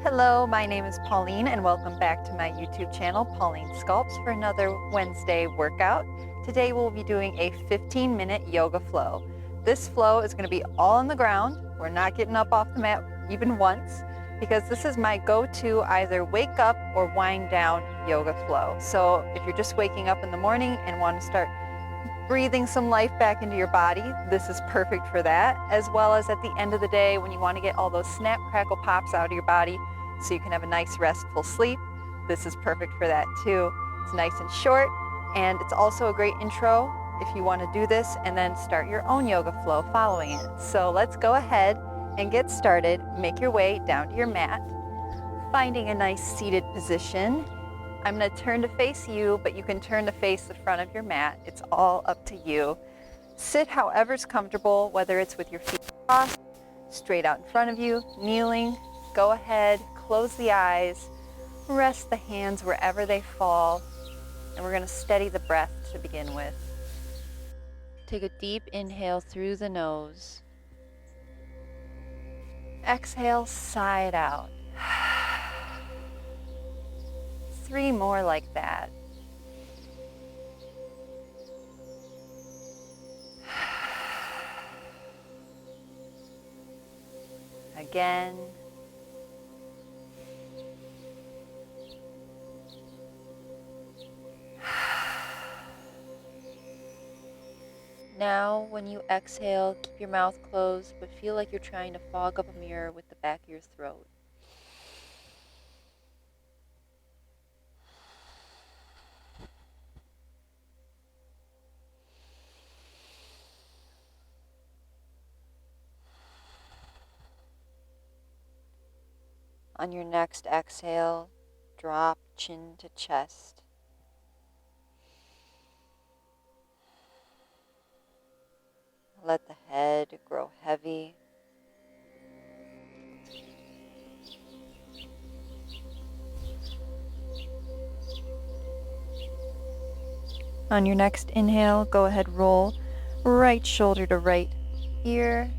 Hello, my name is Pauline and welcome back to my YouTube channel, Pauline Sculpts, for another Wednesday workout. Today we'll be doing a 15-minute yoga flow. This flow is going to be all on the ground. We're not getting up off the mat even once because this is my go-to either wake up or wind down yoga flow. So if you're just waking up in the morning and want to start breathing some life back into your body, this is perfect for that, as well as at the end of the day when you want to get all those snap, crackle, pops out of your body so you can have a nice restful sleep. This is perfect for that too. It's nice and short, and it's also a great intro if you want to do this and then start your own yoga flow following it. So let's go ahead and get started. Make your way down to your mat, finding a nice seated position. I'm going to turn to face you, but you can turn to face the front of your mat. It's all up to you. Sit however's comfortable, whether it's with your feet crossed, straight out in front of you, kneeling. Go ahead, close the eyes, rest the hands wherever they fall, and we're going to steady the breath to begin with. Take a deep inhale through the nose. Exhale, sigh it out. 3 more like that. Again. Now, when you exhale, keep your mouth closed, but feel like you're trying to fog up a mirror with the back of your throat. On your next exhale, drop chin to chest. Let the head grow heavy. On your next inhale, go ahead, roll right shoulder to right ear.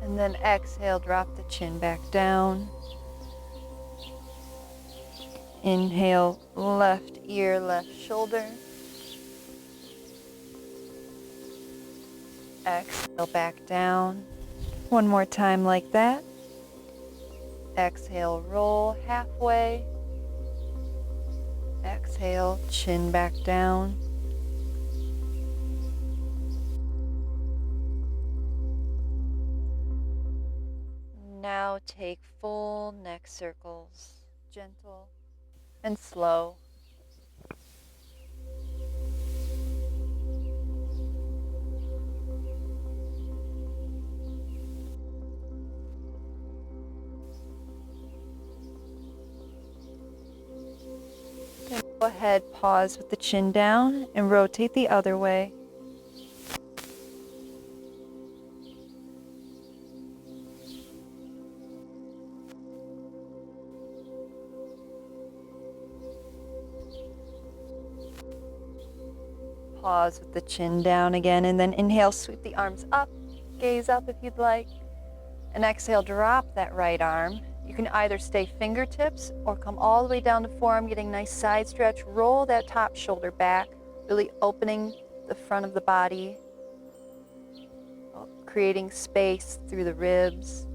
And then exhale, drop the chin back down. Inhale, left ear, left shoulder. Exhale, back down. One more time like that. Exhale, roll halfway. Exhale, chin back down. Now take full neck circles, gentle and slow. Then go ahead, pause with the chin down and rotate the other way. Pause with the chin down again, and then inhale, sweep the arms up, gaze up if you'd like, and exhale, drop that right arm. You can either stay fingertips or come all the way down to forearm, getting nice side stretch. Roll that top shoulder back, really opening the front of the body, creating space through the ribs.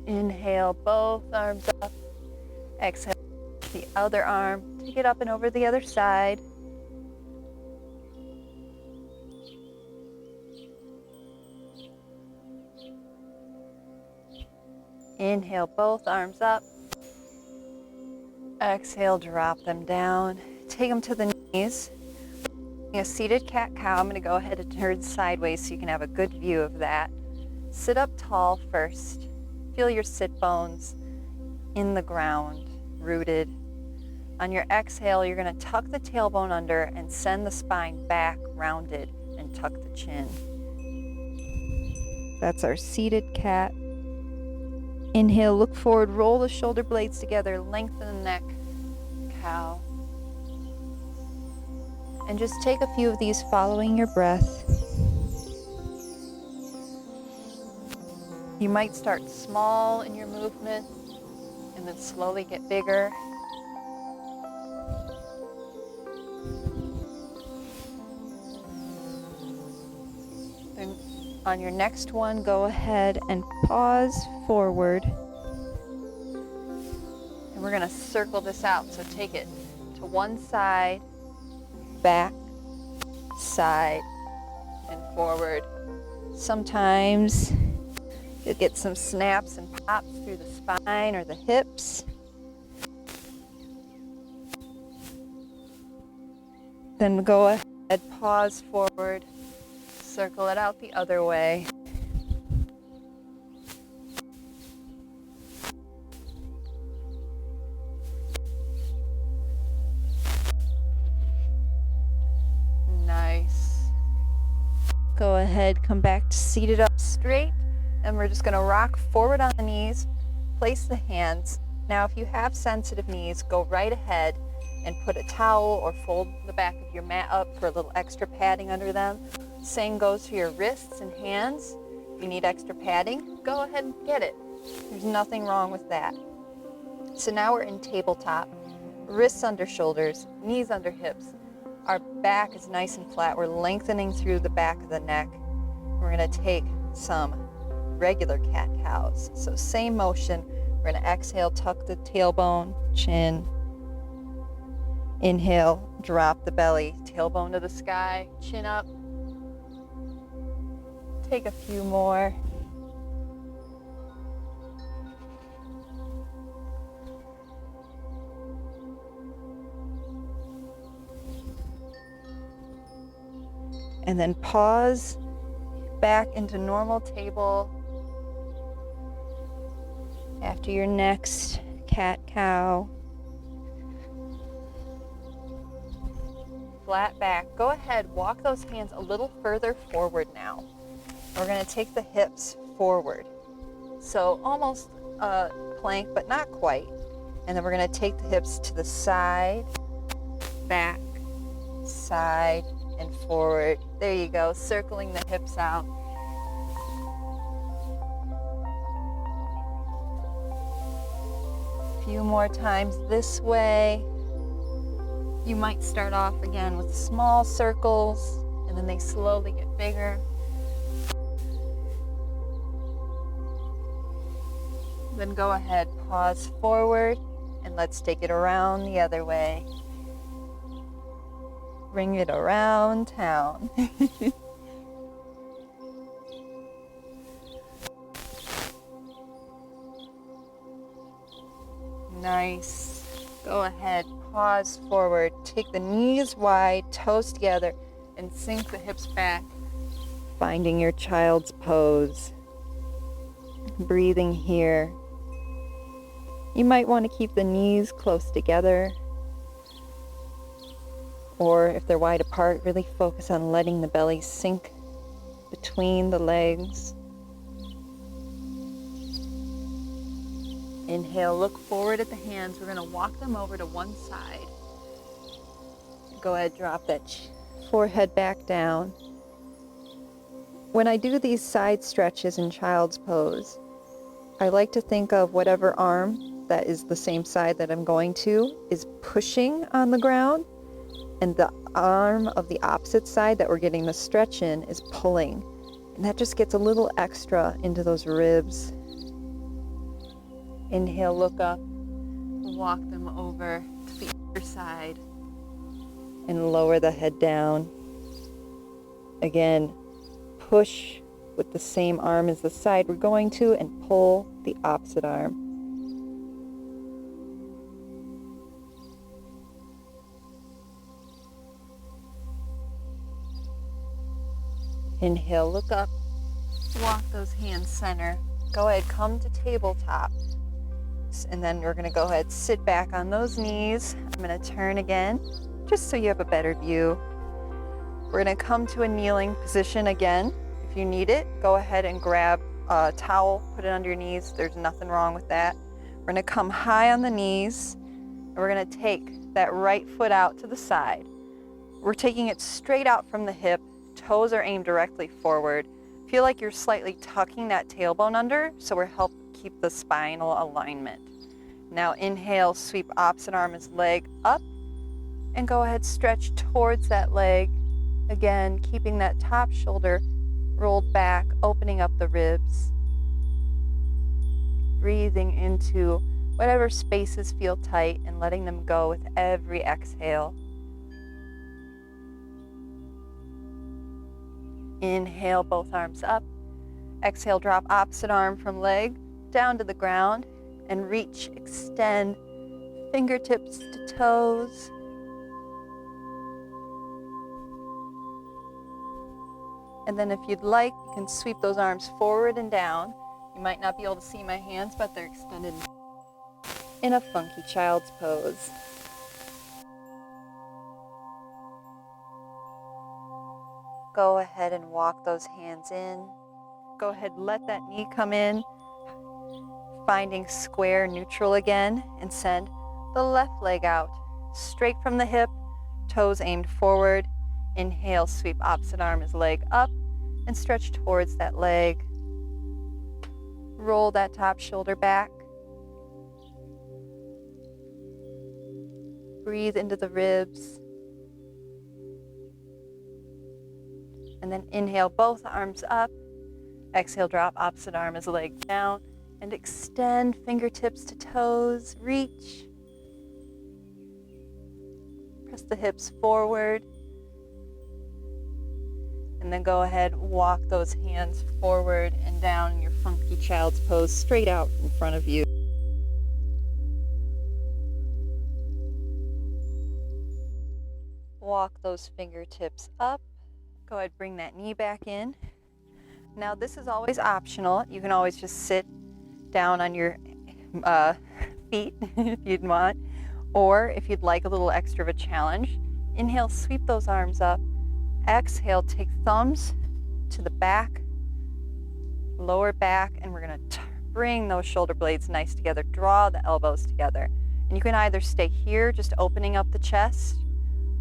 Inhale, both arms up. Exhale, the other arm, take it up and over the other side. Inhale, both arms up. Exhale, drop them down. Take them to the knees. A seated cat-cow. I'm going to go ahead and turn sideways so you can have a good view of that. Sit up tall first. Feel your sit bones in the ground, rooted. On your exhale, you're going to tuck the tailbone under and send the spine back, rounded, and tuck the chin. That's our seated cat. Inhale, look forward, roll the shoulder blades together, lengthen the neck, cow. And just take a few of these following your breath. You might start small in your movement and then slowly get bigger. Then on your next one, go ahead and pause forward. And we're going to circle this out. So take it to one side, back, side, and forward. Sometimes you'll get some snaps and pops through the spine or the hips. Then go ahead, pause forward, circle it out the other way. Nice. Go ahead, come back to seated up straight, and we're just going to rock forward on the knees, place the hands. Now if you have sensitive knees, go right ahead and put a towel or fold the back of your mat up for a little extra padding under them. Same goes for your wrists and hands. If you need extra padding, go ahead and get it. There's nothing wrong with that. So now we're in tabletop. Wrists under shoulders, knees under hips. Our back is nice and flat. We're lengthening through the back of the neck. We're going to take some regular cat-cows. So same motion. We're going to exhale, tuck the tailbone, chin. Inhale, drop the belly, tailbone to the sky, chin up. Take a few more. And then pause, back into normal table. After your next cat-cow. Flat back. Go ahead, walk those hands a little further forward now. We're going to take the hips forward. So almost a plank, but not quite. And then we're going to take the hips to the side, back, side, and forward. There you go, circling the hips out. A few more times this way. You might start off again with small circles, and then they slowly get bigger. Then go ahead, pause forward, and let's take it around the other way. Bring it around town. Nice. Go ahead, pause forward. Take the knees wide, toes together, and sink the hips back. Finding your child's pose. Breathing here. You might want to keep the knees close together. Or if they're wide apart, really focus on letting the belly sink between the legs. Inhale, look forward at the hands. We're going to walk them over to one side. Go ahead, drop that forehead back down. When I do these side stretches in child's pose, I like to think of whatever arm that is the same side that I'm going to is pushing on the ground, and the arm of the opposite side that we're getting the stretch in is pulling. And that just gets a little extra into those ribs. Inhale, look up, walk them over to the other side, and lower the head down. Again, push with the same arm as the side we're going to, and pull the opposite arm. Inhale, look up, walk those hands center. Go ahead, come to tabletop. And then we're gonna go ahead, sit back on those knees. I'm gonna turn again, just so you have a better view. We're gonna come to a kneeling position again. If you need it, go ahead and grab a towel, put it under your knees. There's nothing wrong with that. We're gonna come high on the knees, and we're gonna take that right foot out to the side. We're taking it straight out from the hip. Toes are aimed directly forward. Feel like you're slightly tucking that tailbone under, so we're help keep the spinal alignment. Now inhale, sweep opposite arm as leg up, and go ahead, stretch towards that leg. Again, keeping that top shoulder rolled back, opening up the ribs. Breathing into whatever spaces feel tight and letting them go with every exhale. Inhale, both arms up. Exhale, drop opposite arm from leg down to the ground and reach, extend, fingertips to toes. And then if you'd like, you can sweep those arms forward and down. You might not be able to see my hands, but they're extended in a funky child's pose. Go ahead and walk those hands in. Go ahead, let that knee come in, finding square neutral again, and send the left leg out, straight from the hip, toes aimed forward. Inhale, sweep opposite arm as leg up, and stretch towards that leg. Roll that top shoulder back. Breathe into the ribs. And then inhale, both arms up. Exhale, drop opposite arm as leg down. And extend fingertips to toes. Reach. Press the hips forward. And then go ahead, walk those hands forward and down in your funky child's pose, straight out in front of you. Walk those fingertips up. Go ahead, bring that knee back in. Now this is always optional. You can always just sit down on your feet if you'd want. Or if you'd like a little extra of a challenge, inhale, sweep those arms up. Exhale, take thumbs to the back, lower back, and we're going to bring those shoulder blades nice together. Draw the elbows together. And you can either stay here, just opening up the chest,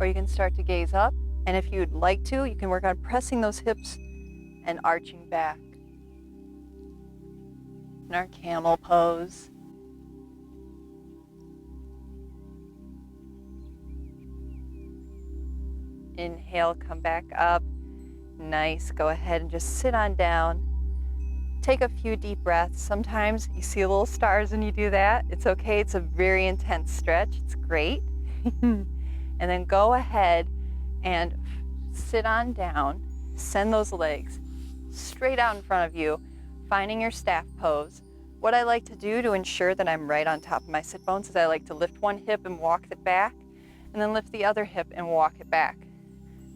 or you can start to gaze up. And if you'd like to, you can work on pressing those hips and arching back. In our camel pose. Inhale, come back up. Nice. Go ahead and just sit on down. Take a few deep breaths. Sometimes you see little stars when you do that. It's okay. It's a very intense stretch. It's great. And then go ahead and sit on down. Send those legs straight out in front of you, finding your staff pose. What I like to do to ensure that I'm right on top of my sit bones is I like to lift one hip and walk it back, and then lift the other hip and walk it back.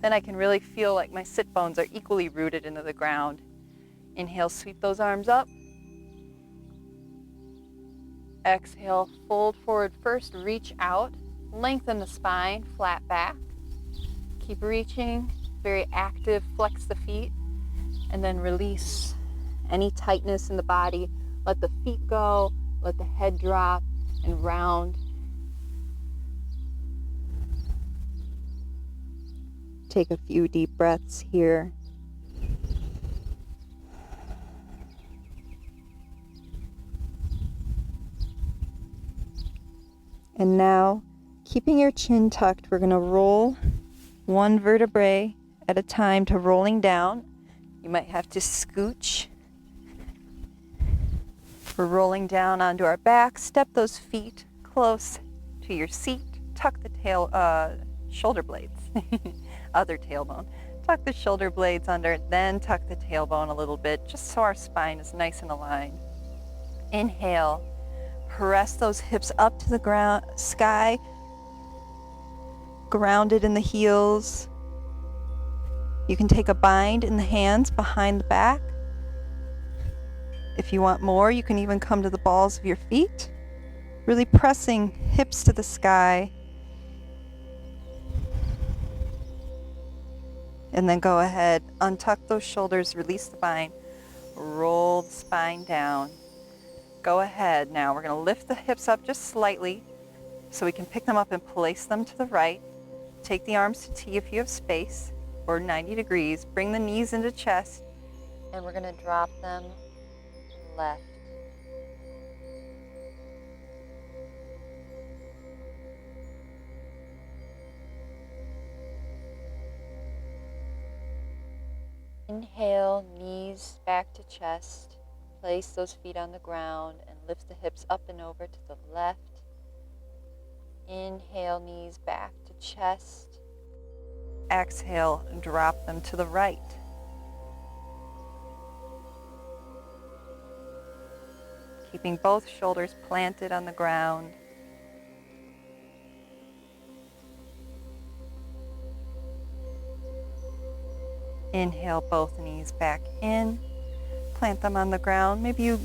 Then I can really feel like my sit bones are equally rooted into the ground. Inhale, sweep those arms up. Exhale, fold forward first, reach out, lengthen the spine, flat back. Keep reaching, very active, flex the feet, and then release any tightness in the body. Let the feet go, let the head drop, and round. Take a few deep breaths here. And now, keeping your chin tucked, we're going to roll one vertebrae at a time to rolling down. You might have to scooch. We're rolling down onto our back. Step those feet close to your seat. Tuck the shoulder blades. Other tailbone. Tuck the shoulder blades under, then tuck the tailbone a little bit, just so our spine is nice and aligned. Inhale, press those hips up to the ground, sky, grounded in the heels. You can take a bind in the hands behind the back. If you want more, you can even come to the balls of your feet, really pressing hips to the sky. And then go ahead, untuck those shoulders, release the bind, roll the spine down. Go ahead now, we're going to lift the hips up just slightly so we can pick them up and place them to the right. Take the arms to T if you have space, or 90 degrees. Bring the knees into chest, and we're going to drop them left. Inhale, knees back to chest. Place those feet on the ground and lift the hips up and over to the left. Inhale, knees back to chest. Exhale, drop them to the right. Keeping both shoulders planted on the ground. Inhale, both knees back in. Plant them on the ground. Maybe you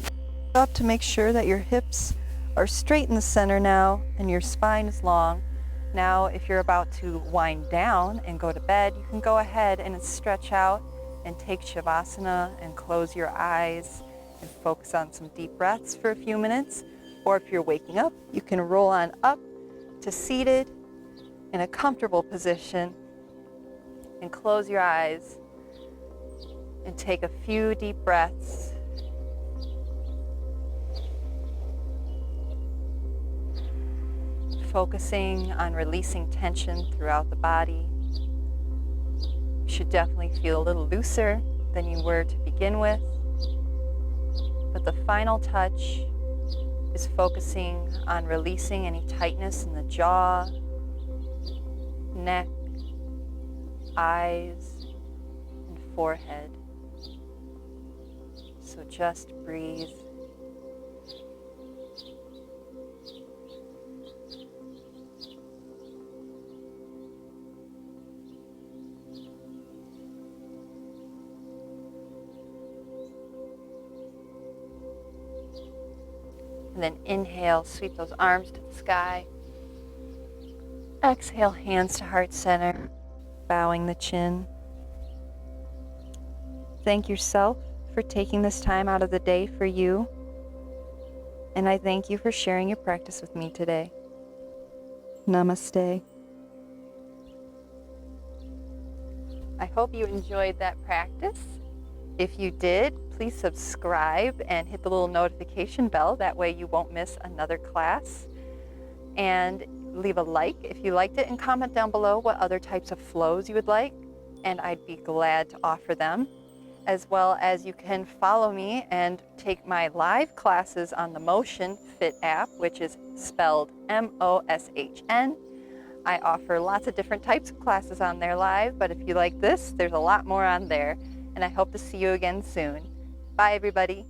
go up to make sure that your hips are straight in the center now and your spine is long. Now, if you're about to wind down and go to bed, you can go ahead and stretch out and take Shavasana and close your eyes and focus on some deep breaths for a few minutes. Or if you're waking up, you can roll on up to seated in a comfortable position and close your eyes and take a few deep breaths. Focusing on releasing tension throughout the body. You should definitely feel a little looser than you were to begin with. But the final touch is focusing on releasing any tightness in the jaw, neck, eyes, and forehead. So just breathe. And then inhale, sweep those arms to the sky. Exhale, hands to heart center, bowing the chin. Thank yourself for taking this time out of the day for you. And I thank you for sharing your practice with me today. Namaste. I hope you enjoyed that practice. If you did, please subscribe and hit the little notification bell. That way you won't miss another class. And leave a like if you liked it and comment down below what other types of flows you would like. And I'd be glad to offer them. As well as you can follow me and take my live classes on the Motion Fit app, which is spelled M-O-S-H-N. I offer lots of different types of classes on there live, but if you like this, there's a lot more on there. And I hope to see you again soon. Bye, everybody.